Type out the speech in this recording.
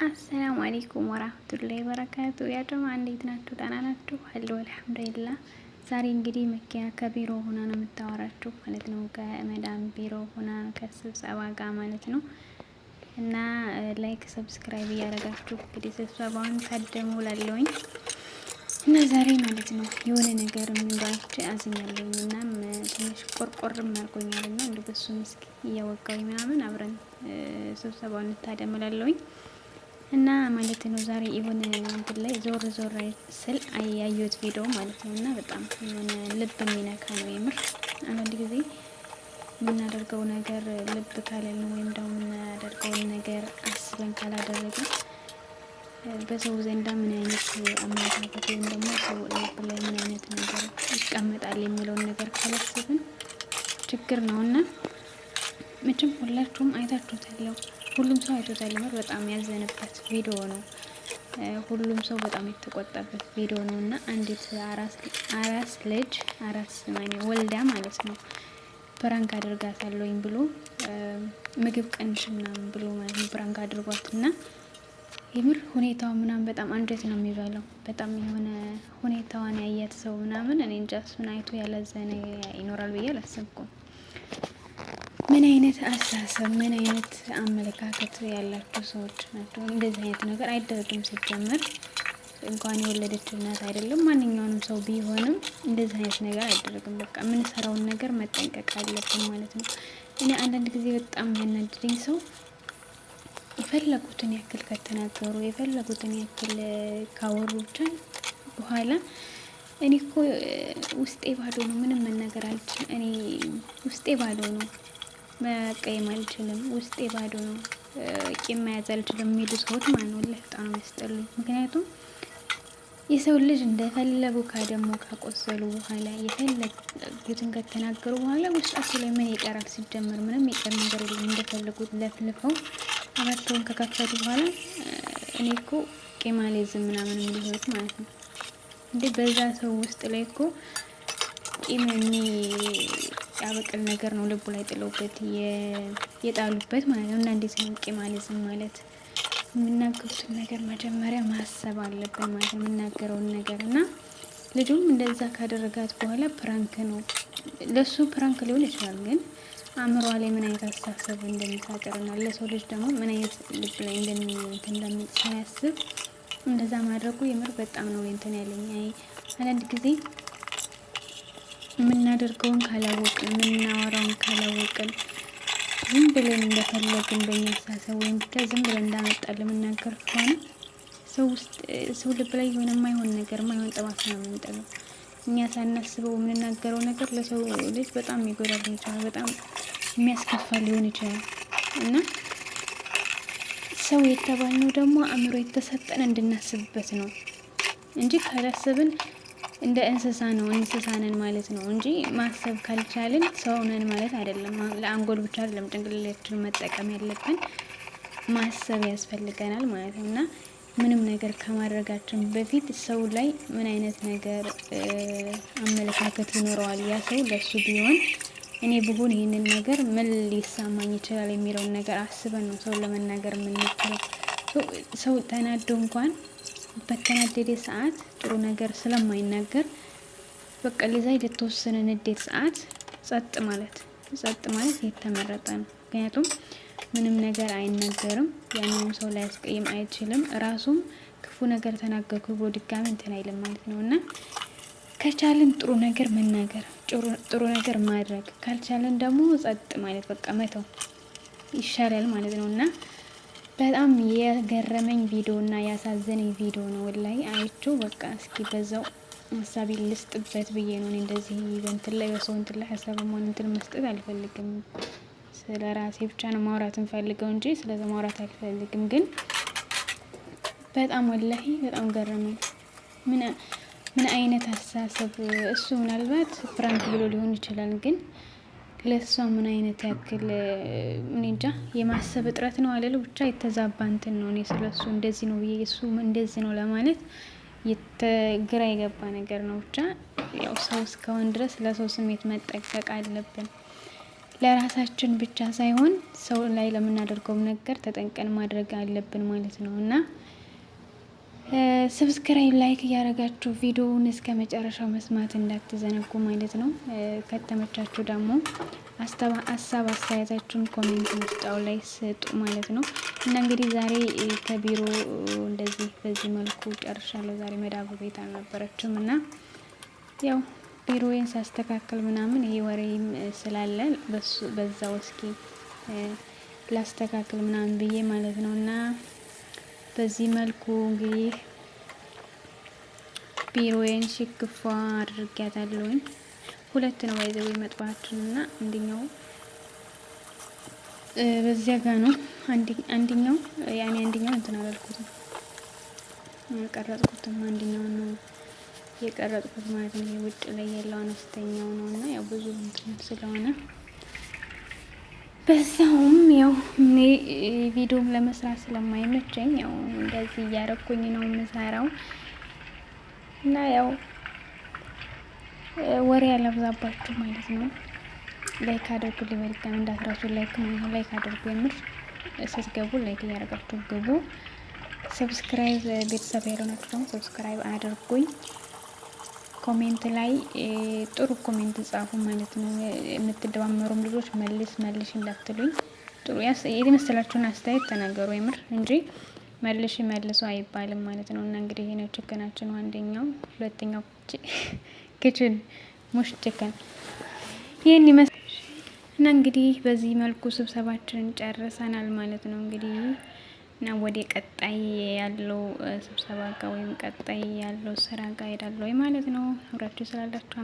አሰላሙ አለይኩም ወራህመቱላሂ ወበረካቱ። ያ ጀማ እንዴት ናችሁ? ደህና ናችሁ? አለሁ አልሐምዱሊላህ። ዛሬ እንግዲህ መኪያ ከቢሮ ሆና ነው የምታወራችሁ ማለት ነው። ከመዳም ቢሮ ሆና ከስብሰባ ጋር ማለት ነው። እና ላይክ ሰብስክራይብ እያደረጋችሁ እንግዲህ ስብሰባውን ታደሙ ላለውኝ እና ዛሬ ማለት ነው የሆነ ነገር እንዳይች አዝኛለሁኝ እና ትንሽ ቆርቆርም አድርጎኛል እና እንደ በሱ ምስኪ እያወጋሁኝ ምናምን አብረን ስብሰባውን ታደሙ ላለውኝ እና ማለት ነው። ዛሬ የሆነ እንትን ላይ ዞር ስል ያየሁት ቪዲዮ ማለት ነው እና በጣም የሆነ ልብ የሚነካ ነው የምር። አንዳንድ ጊዜ የምናደርገው ነገር ልብ ካለልን ወይም ደግሞ የምናደርገውን ነገር አስበን ካላደረግን በሰው ዘንዳ ምን አይነት አመለካከት ወይም ደግሞ ሰው ልብ ላይ ምን አይነት ነገር ይቀመጣል የሚለውን ነገር ካላስብን ችግር ነው እና መቼም ሁላችሁም አይታችሁታል። ሁሉም ሰው አይቶታል። ምር በጣም ያዘነበት ቪዲዮ ነው። ሁሉም ሰው በጣም የተቆጣበት ቪዲዮ ነው እና አንዲት አራስ ልጅ ወልዳ ማለት ነው ፕራንክ አድርጋታለሁኝ ብሎ ምግብ ቀንሽ ምናምን ብሎ ማለት ነው ፕራንክ አድርጓት እና የምር ሁኔታው ምናምን በጣም አንጀት ነው የሚበላው። በጣም የሆነ ሁኔታዋን ያያት ሰው ምናምን እኔ እንጃ እሱን አይቶ ያላዘነ ይኖራል ብዬ አላሰብኩም። ምን አይነት አስተሳሰብ ምን አይነት አመለካከት ያላቸው ሰዎች ናቸው? እንደዚህ አይነት ነገር አይደረግም። ሲጀመር እንኳን የወለደች እናት አይደለም ማንኛውንም ሰው ቢሆንም እንደዚህ አይነት ነገር አይደረግም። በቃ የምንሰራውን ነገር መጠንቀቅ አለብን ማለት ነው። እኔ አንዳንድ ጊዜ በጣም ያናድደኝ ሰው የፈለጉትን ያክል ከተናገሩ የፈለጉትን ያክል ካወሩ ብቻ በኋላ እኔ እኮ ውስጤ ባዶ ነው፣ ምንም መናገር አልችልም። እኔ ውስጤ ባዶ ነው፣ መቀየም አልችልም፣ ውስጤ ባዶ ነው፣ ቂም መያዝ አልችልም የሚሉ ሰዎች ማለት ነው በጣም ነው የሚያስጠሉኝ። ምክንያቱም የሰው ልጅ እንደፈለጉ ካደሞ ካቆሰሉ በኋላ የፈለጉትን ከተናገሩ በኋላ ውስጣቸው ላይ ምን ይቀራል? ሲጀመር ምንም ይቀር ነገር የለም። እንደፈለጉት ለፍልፈው አባቸውን ከከፈቱ በኋላ እኔ እኮ ቂም አልይዝም ምናምን የሚሉት ማለት ነው። እንዴ በዛ ሰው ውስጥ ላይ እኮ ቂም ያበቀል ነገር ነው ልቡ ላይ ጥለውበት የጣሉበት ማለት ነው። እና እንዴት ነው ቂም አልይዝም ማለት? የምናገሩትን ነገር መጀመሪያ ማሰብ አለብን ማለት ነው፣ የምናገረውን ነገር እና ልጁም እንደዛ ካደረጋት በኋላ ፕራንክ ነው ለሱ ፕራንክ ሊሆን ይችላል፣ ግን አእምሯ ላይ ምን አይነት አስተሳሰብ እንደሚፈጥርና ለሰው ልጅ ደግሞ ምን አይነት ልብ ላይ እንደሚያስብ እንደዛ ማድረጉ የምር በጣም ነው እንትን ያለኝ። አንዳንድ ጊዜ የምናደርገውን ካላወቅን የምናወራውን ካላወቅን ዝም ብለን እንደፈለግን በእኛ አስተሳሰብ ወይም ብቻ ዝም ብለን እንዳመጣልን የምናገር ከሆነ ሰው ልብ ላይ የሆነ የማይሆን ነገር የማይሆን ጠባሳ ነው የምንጥለው። እኛ ሳናስበው የምንናገረው ነገር ለሰው ልጅ በጣም የሚጎዳ ሊሆን ይችላል፣ በጣም የሚያስከፋ ሊሆን ይችላል። እና ሰው የተባልነው ደግሞ አእምሮ የተሰጠን እንድናስብበት ነው እንጂ ካላሰብን እንደ እንስሳ ነን ማለት ነው እንጂ ማሰብ ካልቻልን ሰው ነን ማለት አይደለም። ለአንጎል ብቻ አይደለም ጭንቅላታችንን መጠቀም ያለብን፣ ማሰብ ያስፈልገናል ማለት ነው። እና ምንም ነገር ከማድረጋችን በፊት ሰው ላይ ምን አይነት ነገር አመለካከት ይኖረዋል ያ ሰው ለሱ ቢሆን እኔ ብሆን ይሄንን ነገር ምን ሊሰማኝ ይችላል የሚለውን ነገር አስበን ነው ሰው ለመናገር የምንሞክረው። ሰው ተናዶ እንኳን በተናደደ ሰዓት ጥሩ ነገር ስለማይናገር በቃ ለዛ የተወሰነ ንዴት ሰዓት ጸጥ ማለት የተመረጠ ነው። ምክንያቱም ምንም ነገር አይናገርም፣ ያንንም ሰው ሊያስቀይም አይችልም፣ ራሱም ክፉ ነገር ተናገርኩ ብሎ ድጋሚ እንትን አይልም ማለት ነው። እና ከቻልን ጥሩ ነገር መናገር፣ ጥሩ ነገር ማድረግ፣ ካልቻልን ደግሞ ጸጥ ማለት በቃ መተው ይሻላል ማለት ነው። እና በጣም የገረመኝ ቪዲዮ እና ያሳዘነኝ ቪዲዮ ነው ወላሂ አይቼው በቃ እስኪ በዛው ሀሳቢ ልስጥበት ብዬ ነው። እኔ እንደዚህ እንትን ላይ በሰው እንትን ላይ ሀሳብ መሆን እንትን መስጠት አልፈልግም። ስለ ራሴ ብቻ ነው ማውራት እንፈልገው እንጂ ስለዛ ማውራት አልፈልግም። ግን በጣም ወላሂ በጣም ገረመኝ። ምን አይነት አስተሳሰብ እሱ ምናልባት ፍራንክ ብሎ ሊሆን ይችላል፣ ግን ለሷ ምን አይነት ያክል እኔ እንጃ የማሰብ እጥረት ነው አለሉ ብቻ የተዛባ እንትን ነው። እኔ ስለሱ እንደዚህ ነው ብዬ እሱ እንደዚህ ነው ለማለት ግራ የገባ ነገር ነው። ብቻ ያው ሰው እስከሆን ድረስ ለሰው ስሜት መጠንቀቅ አለብን። ለራሳችን ብቻ ሳይሆን ሰው ላይ ለምናደርገው ነገር ተጠንቀን ማድረግ አለብን ማለት ነው እና ሰብስክራይብ ላይክ እያደረጋችሁ ቪዲዮውን እስከ መጨረሻው መስማት እንዳትዘነጉ ማለት ነው። ከተመቻችሁ ደግሞ ሀሳብ አስተያየታችሁን ኮሜንት መስጫው ላይ ስጡ ማለት ነው እና እንግዲህ ዛሬ ከቢሮ እንደዚህ በዚህ መልኩ ጨርሻለሁ። ዛሬ መዳብ ቤት አልነበረችም እና ያው ቢሮዬን ሳስተካከል ምናምን ይሄ ወሬም ስላለ በዛው እስኪ ላስተካክል ምናምን ብዬ ማለት ነው እና በዚህ መልኩ እንግዲህ ቢሮዬን ሽክፋ አድርጊያታለሁኝ። ሁለት ነው ባይዘው መጥባታችን እና አንደኛው በዚያ ጋር ነው። አንደኛው ያኔ አንደኛው እንትን አላልኩትም ቀረጽኩትም አንደኛው ነው የቀረጽኩት ማለት ነው። ውጭ ላይ ያለው አነስተኛው ነው እና ያው ብዙ እንትን ስለሆነ በዛውም ያው እኔ ቪዲዮም ለመስራት ስለማይመቸኝ ያው እንደዚህ እያረኩኝ ነው የምሰራው እና ያው ወሬ ያላብዛባችሁ ማለት ነው። ላይክ አድርጉ፣ ሊበልጣም እንዳትረሱ ላይክ አድርጉ። የምር ስትገቡ ላይክ እያደረጋችሁ ግቡ። ሰብስክራይብ ቤተሰብ ያልሆናችሁ ደግሞ ሰብስክራይብ አድርጉኝ። ኮሜንት ላይ ጥሩ ኮሜንት ጻፉ ማለት ነው። የምትደማመሩም ልጆች መልሽ እንዳትሉኝ፣ ጥሩ የመሰላችሁን አስተያየት ተናገሩ የምር እንጂ መልሶ አይባልም ማለት ነው። እና እንግዲህ ይሄ ነው ችክናችን አንደኛው፣ ሁለተኛው ክችን ሙሽ ችክን ይሄን ይመስል እና እንግዲህ በዚህ መልኩ ስብሰባችንን ጨርሰናል ማለት ነው እንግዲህ እና ወደ ቀጣይ ያለው ስብሰባ ጋር ወይም ቀጣይ ያለው ስራ ጋር ሄዳለሁ ማለት ነው። አብራችሁ ስላላችሁ